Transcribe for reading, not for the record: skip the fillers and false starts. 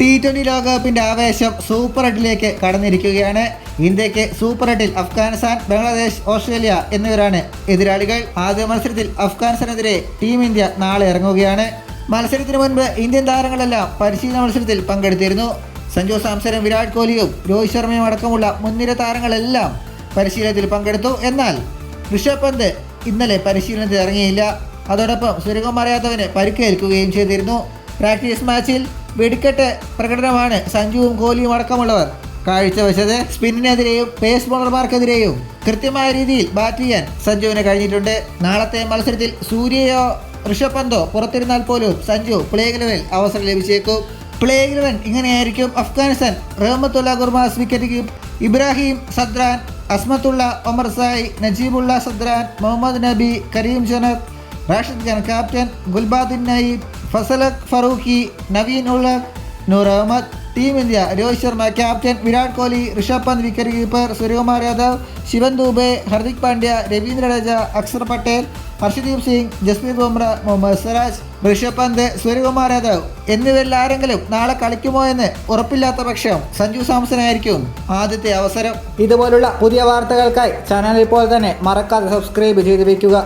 T20 ലോകകപ്പിന്റെ ആവേശം super 8ലേക്ക് കടന്നിരിക്കുകയാണ്. ഇന്ത്യക്ക് സൂപ്പർ 8ൽ അഫ്ഗാനിസ്ഥാൻ, ബംഗ്ലാദേശ്, ഓസ്ട്രേലിയ എന്നിവരാണ് എതിരാളികൾ. ആദ്യ മത്സരത്തിൽ അഫ്ഗാനിസ്ഥാനെതിരെ ടീം ഇന്ത്യ നാളെ ഇറങ്ങുകയാണ്. മത്സരത്തിന് മുൻപ് ഇന്ത്യൻ താരങ്ങളെല്ലാം പരിശീലന മത്സരത്തിൽ പങ്കെടുത്തിരുന്നു. സഞ്ജു സാംസണും വിരാട് കോഹ്ലിയും രോഹിത് ശർമ്മയും അടക്കമുള്ള മുൻനിര താരങ്ങളെല്ലാം പരിശീലനത്തിൽ പങ്കെടുത്തു. എന്നാൽ ഋഷഭ് പന്ത് ഇന്നലെ പരിശീലനത്തിൽ ഇറങ്ങിയില്ല. അതോടൊപ്പം സൂര്യകുമാർ യാദവിന് പരിക്കേൽക്കുകയും ചെയ്തിരുന്നു. പ്രാക്ടീസ് മാച്ചിൽ വെടിക്കെട്ട് പ്രകടനമാണ് സഞ്ജുവും കോഹ്ലിയും അടക്കമുള്ളവർ കാഴ്ചവെച്ചത്. സ്പിന്നിനെതിരെയും പേസ് ബോളർമാർക്കെതിരെയും കൃത്യമായ രീതിയിൽ ബാറ്റ് ചെയ്യാൻ സഞ്ജുവിന് കഴിഞ്ഞിട്ടുണ്ട്. നാളത്തെ മത്സരത്തിൽ സൂര്യയോ ഋഷഭ് പന്തോ പുറത്തിരുന്നാൽ പോലും സഞ്ജു പ്ലേ 11 അവസരം ലഭിച്ചേക്കും. പ്ലേ 11 ഇങ്ങനെയായിരിക്കും. Afghanistan Rahmatullah Gurbaz wicket keeper, Ibrahim Zadran, Azmatullah Omarzai, Najibullah Zadran, Mohammad Nabi, Karim Janat, Rashid Khan captain, Gulbadin Naib, Fazalhaq Farooqi, Naveen ul Haq, Noor Ahmad. Team India Rohit Sharma captain, Virat Kohli, Rishabh Pant wicket keeper, Suryakumar Yadav, Shivam Dube, Hardik Pandya, Ravindra Jadeja, Axar Patel, Arshdeep Singh, Jasprit Bumrah, Mohammad Siraj. Rishabh Pant, Suryakumar Yadav എന്നിവരിൽ ആരെങ്കിലും നാളെ കളിക്കുമോ എന്ന് ഉറപ്പില്ലാത്ത പക്ഷം സഞ്ജു സാംസണായിരിക്കും ആദ്യത്തെ അവസരം. ഇതുപോലുള്ള പുതിയ വാർത്തകൾക്കായി ചാനൽ ഇപ്പോൾ തന്നെ മറക്കാതെ സബ്സ്ക്രൈബ് ചെയ്ത് വയ്ക്കുക.